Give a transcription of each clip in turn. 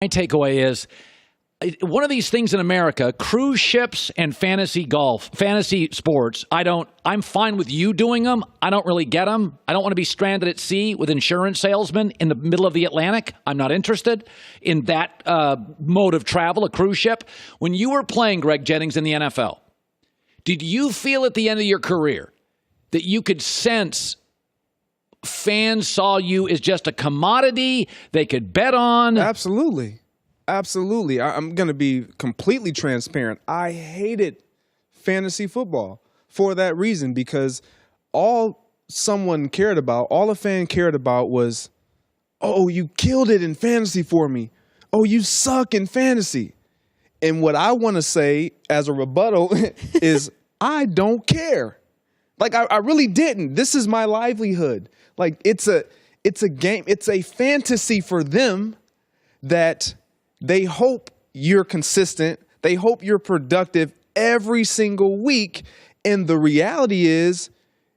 My takeaway is one of these things in America, cruise ships and fantasy sports. I'm fine with you doing them. I don't really get them. I don't want to be stranded at sea with insurance salesmen in the middle of the Atlantic. I'm not interested in that mode of travel, a cruise ship. When you were playing, Greg Jennings, in the NFL, did you feel at the end of your career that you could sense fans saw you as just a commodity they could bet on? Absolutely. Absolutely. I'm going to be completely transparent. I hated fantasy football for that reason, because all someone cared about, all a fan cared about was, oh, you killed it in fantasy for me. Oh, you suck in fantasy. And what I want to say as a rebuttal is I don't care. Like, I really didn't. This is my livelihood. Like, it's a game. It's a fantasy for them that they hope you're consistent. They hope you're productive every single week. And the reality is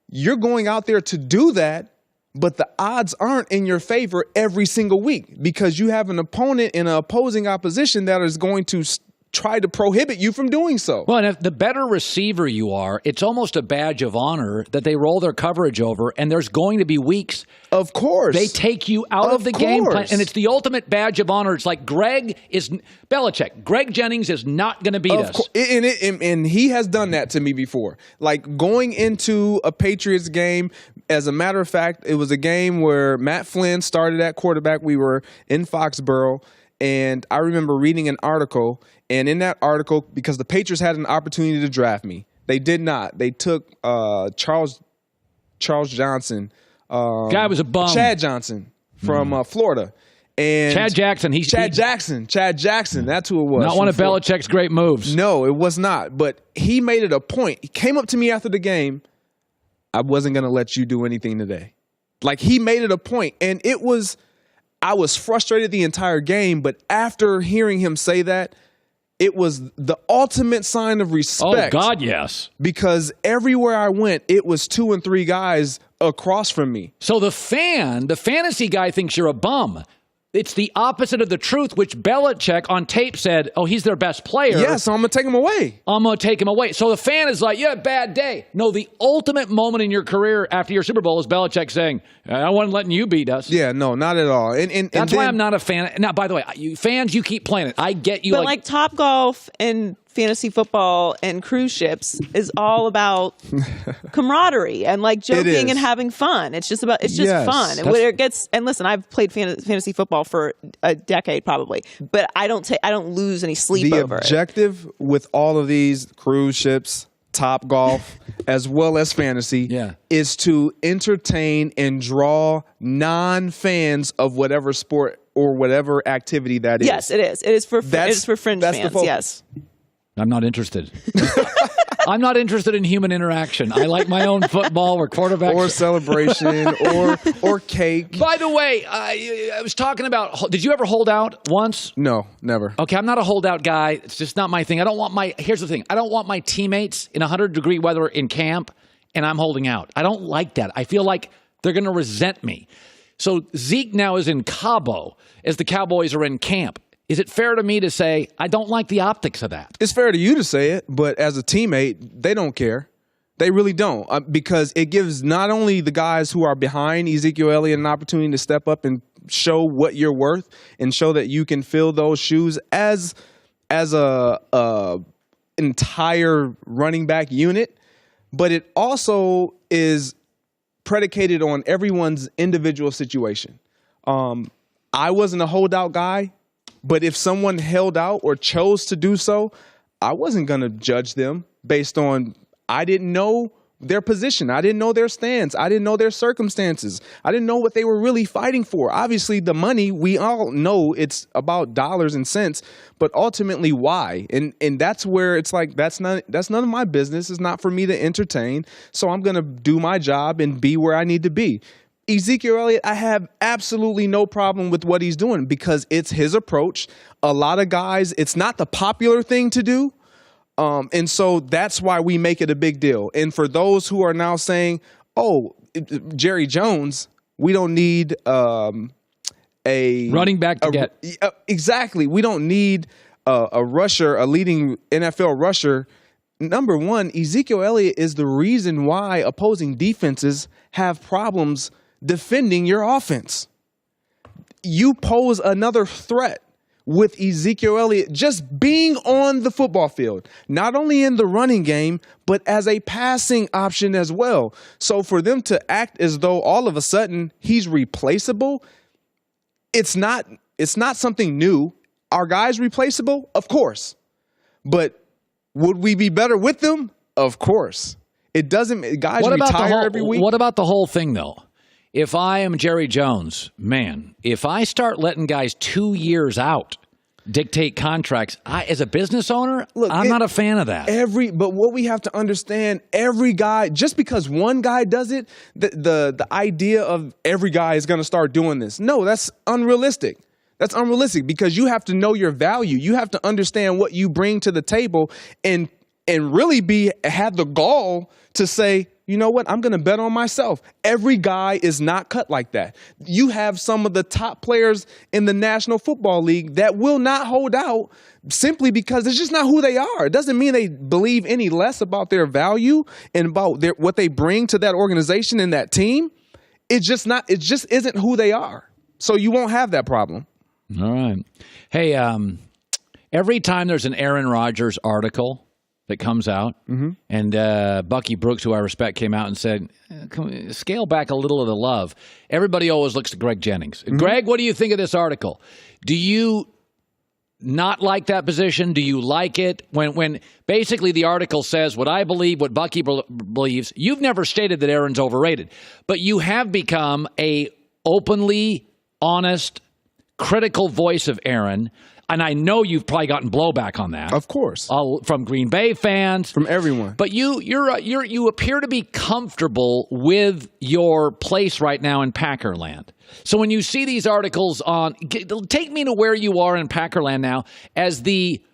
you're going out there to do that, but the odds aren't in your favor every single week, because you have an opponent in an opposing opposition that is going to try to prohibit you from doing so. Well, and if the better receiver you are, it's almost a badge of honor that they roll their coverage over, and there's going to be weeks. Of course. They take you out of the game plan, and it's the ultimate badge of honor. It's like Belichick. Greg Jennings is not going to beat us. And he has done that to me before. Like, going into a Patriots game, as a matter of fact, it was a game where Matt Flynn started at quarterback. We were in Foxborough, and I remember reading an article. And in that article, because the Patriots had an opportunity to draft me, they did not. They took Charles Johnson. Guy was a bum. Chad Johnson from Florida. And Chad Jackson. Chad Jackson. That's who it was. Not one of Belichick's great moves. No, it was not. But he made it a point. He came up to me after the game. I wasn't going to let you do anything today. Like, he made it a point. And I was frustrated the entire game. But after hearing him say that, it was the ultimate sign of respect. Oh, God, yes. Because everywhere I went, it was 2 and 3 guys across from me. So the fantasy guy thinks you're a bum. It's the opposite of the truth, which Belichick on tape said, oh, he's their best player. Yeah, so I'm going to take him away. So the fan is like, yeah, bad day. No, the ultimate moment in your career after your Super Bowl is Belichick saying, I wasn't letting you beat us. Yeah, no, not at all. That's why I'm not a fan. Now, by the way, you fans, you keep playing it. I get you. But like Topgolf and fantasy football and cruise ships is all about camaraderie and like joking and having fun. It's just fun. And when it gets, and listen, I've played fantasy football for a decade probably, but I don't lose any sleep over it. The objective with all of these cruise ships, Topgolf, as well as fantasy, is to entertain and draw non-fans of whatever sport or whatever activity that is. Yes, it is. It is for fringe fans. Yes. I'm not interested. I'm not interested in human interaction. I like my own football or quarterback. Or celebration or cake. By the way, I was talking about, did you ever hold out once? No, never. Okay, I'm not a holdout guy. It's just not my thing. Here's the thing. I don't want my teammates in 100-degree weather in camp, and I'm holding out. I don't like that. I feel like they're going to resent me. So Zeke now is in Cabo as the Cowboys are in camp. Is it fair to me to say I don't like the optics of that? It's fair to you to say it, but as a teammate, they don't care. They really don't, because it gives not only the guys who are behind Ezekiel Elliott an opportunity to step up and show what you're worth and show that you can fill those shoes as a entire running back unit, but it also is predicated on everyone's individual situation. I wasn't a holdout guy. But if someone held out or chose to do so, I wasn't going to judge them based on, I didn't know their position. I didn't know their stance. I didn't know their circumstances. I didn't know what they were really fighting for. Obviously, the money, we all know it's about dollars and cents, but ultimately why? And that's where it's like, that's none of my business. It's not for me to entertain. So I'm going to do my job and be where I need to be. Ezekiel Elliott, I have absolutely no problem with what he's doing because it's his approach. A lot of guys, it's not the popular thing to do. And so that's why we make it a big deal. And for those who are now saying, oh, Jerry Jones, we don't need a running back to get. Exactly. We don't need a rusher, a leading NFL rusher. Number one, Ezekiel Elliott is the reason why opposing defenses have problems defending your offense. You pose another threat with Ezekiel Elliott just being on the football field, not only in the running game, but as a passing option as well. So for them to act as though all of a sudden he's replaceable, it's not something new. Are guys replaceable? Of course. But would we be better with them? Of course. It doesn't. Guys retire every week. What about the whole thing, though? If I am Jerry Jones, man, if I start letting guys 2 years out dictate contracts, as a business owner, I'm not a fan of that. But what we have to understand, every guy, just because one guy does it, the idea of every guy is going to start doing this. No, that's unrealistic. That's unrealistic because you have to know your value. You have to understand what you bring to the table and really have the gall to say, you know what, I'm going to bet on myself. Every guy is not cut like that. You have some of the top players in the National Football League that will not hold out simply because it's just not who they are. It doesn't mean they believe any less about their value and about what they bring to that organization and that team. It just isn't who they are. So you won't have that problem. All right. Hey, every time there's an Aaron Rodgers article that comes out, and Bucky Brooks, who I respect, came out and said, scale back a little of the love. Everybody always looks to Greg Jennings. Greg, what do you think of this article? Do you not like that position? Do you like it? When basically the article says what I believe, what Bucky believes, you've never stated that Aaron's overrated, but you have become a openly honest, critical voice of Aaron. And I know you've probably gotten blowback on that, of course, from Green Bay fans, from everyone. But you appear to be comfortable with your place right now in Packerland. So when you see these articles take me to where you are in Packerland now as the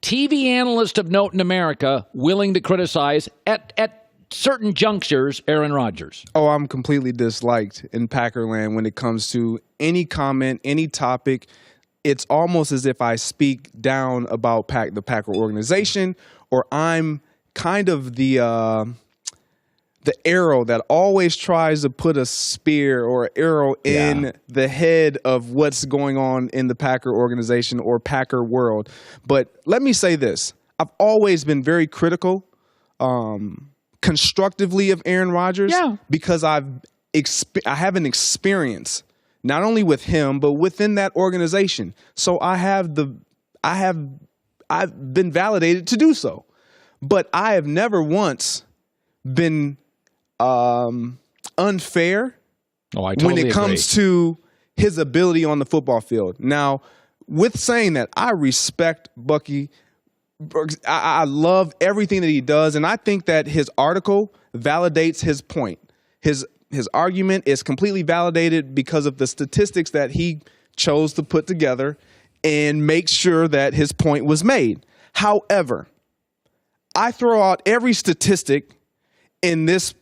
TV analyst of note in America, willing to criticize at certain junctures Aaron Rodgers. Oh, I'm completely disliked in Packerland when it comes to any comment, any topic. It's almost as if I speak down about the Packer organization, or I'm kind of the arrow that always tries to put a spear or arrow in the head of what's going on in the Packer organization or Packer world. But let me say this. I've always been very critical, constructively of Aaron Rodgers because I have an experience not only with him, but within that organization. So I've been validated to do so. But I have never once been unfair when it comes to his ability on the football field. Now, with saying that, I respect Bucky. I love everything that he does, and I think that his article validates his point. His argument is completely validated because of the statistics that he chose to put together and make sure that his point was made. However, I throw out every statistic in this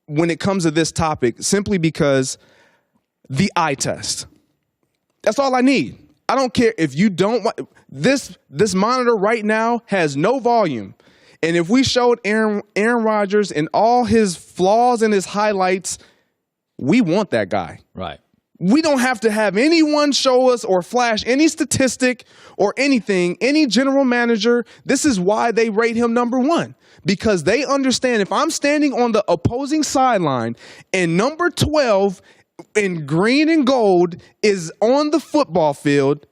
when it comes to this topic simply because the eye test. That's all I need. I don't care if you don't want this monitor right now has no volume. And if we showed Aaron Rodgers and all his flaws and his highlights, we want that guy. Right. We don't have to have anyone show us or flash any statistic or anything, any general manager. This is why they rate him number one, because they understand if I'm standing on the opposing sideline and number 12 in green and gold is on the football field,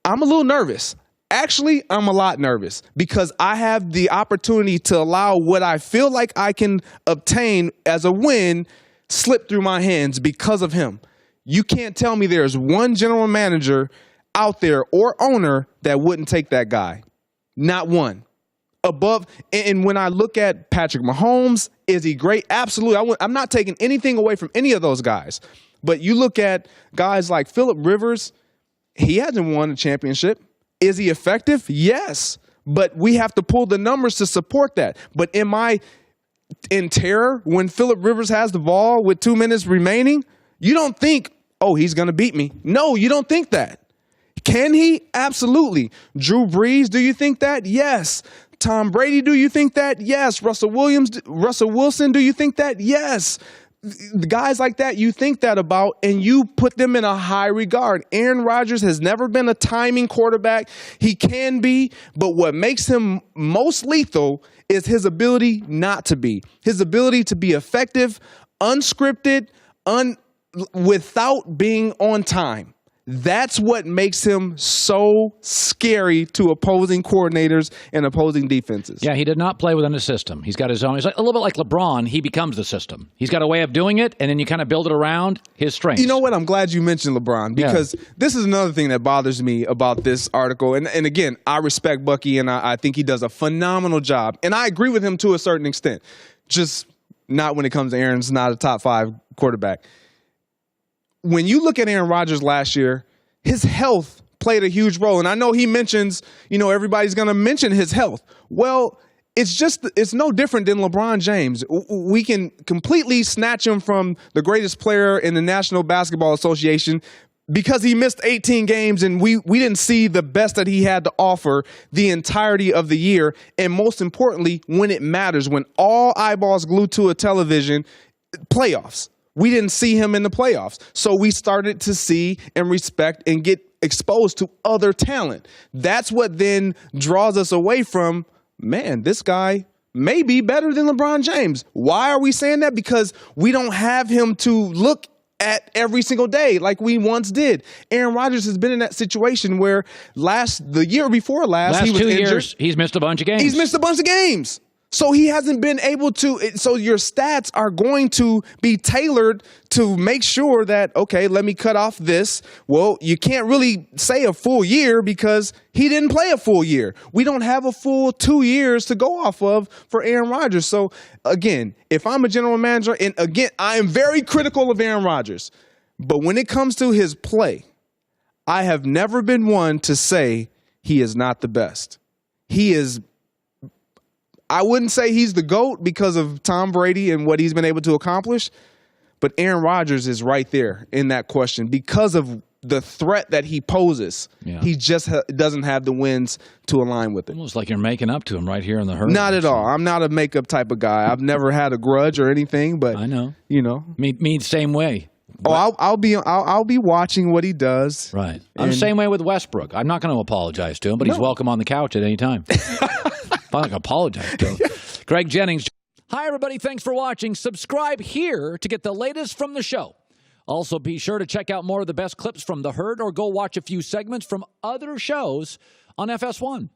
I'm a little nervous. Actually, I'm a lot nervous because I have the opportunity to allow what I feel like I can obtain as a win slip through my hands because of him. You can't tell me there's one general manager out there or owner that wouldn't take that guy. Not one. Above, and when I look at Patrick Mahomes, is he great? Absolutely. I'm not taking anything away from any of those guys. But you look at guys like Phillip Rivers, he hasn't won a championship. Is he effective? Yes. But we have to pull the numbers to support that. But am I in terror when Phillip Rivers has the ball with 2 minutes remaining? You don't think, oh, he's going to beat me. No, you don't think that. Can he? Absolutely. Drew Brees, do you think that? Yes. Tom Brady, do you think that? Yes. Russell Wilson, do you think that? Yes. The guys like that, you think that about, and you put them in a high regard. Aaron Rodgers has never been a timing quarterback. He can be, but what makes him most lethal is his ability not to be. His ability to be effective, unscripted, without being on time. That's what makes him so scary to opposing coordinators and opposing defenses. Yeah, he did not play within a system. He's got his own. He's like, a little bit like LeBron. He becomes the system. He's got a way of doing it, and then you kind of build it around his strengths. You know what? I'm glad you mentioned LeBron, because this is another thing that bothers me about this article. And again, I respect Bucky, and I think he does a phenomenal job. And I agree with him to a certain extent, just not when it comes to Aaron's not a top 5 quarterback. When you look at Aaron Rodgers last year, his health played a huge role. And I know he mentions, everybody's going to mention his health. Well, it's no different than LeBron James. We can completely snatch him from the greatest player in the National Basketball Association because he missed 18 games and we didn't see the best that he had to offer the entirety of the year. And most importantly, when it matters, when all eyeballs glued to a television, playoffs. We didn't see him in the playoffs. So we started to see and respect and get exposed to other talent. That's what then draws us away from, man, this guy may be better than LeBron James. Why are we saying that? Because we don't have him to look at every single day like we once did. Aaron Rodgers has been in that situation where the year before last he was 2 injured. years, he's missed a bunch of games. He's missed a bunch of games. So he hasn't been able to, so your stats are going to be tailored to make sure that, okay, let me cut off this. Well, you can't really say a full year because he didn't play a full year. We don't have a full 2 years to go off of for Aaron Rodgers. So again, if I'm a general manager, and again, I am very critical of Aaron Rodgers, but when it comes to his play, I have never been one to say he is not the best. He is. I wouldn't say he's the GOAT because of Tom Brady and what he's been able to accomplish, but Aaron Rodgers is right there in that question because of the threat that he poses. Yeah. He just doesn't have the wins to align with it. Almost like you're making up to him right here in the herd. Not at all. I'm not a makeup type of guy. I've never had a grudge or anything, but I know. Me same way. Oh, I'll be watching what he does. Right. I'm the same way with Westbrook. I'm not going to apologize to him, but he's welcome on the couch at any time. I'm not going to apologize to him. Greg Jennings. Hi, everybody. Thanks for watching. Subscribe here to get the latest from the show. Also, be sure to check out more of the best clips from The Herd or go watch a few segments from other shows on FS1.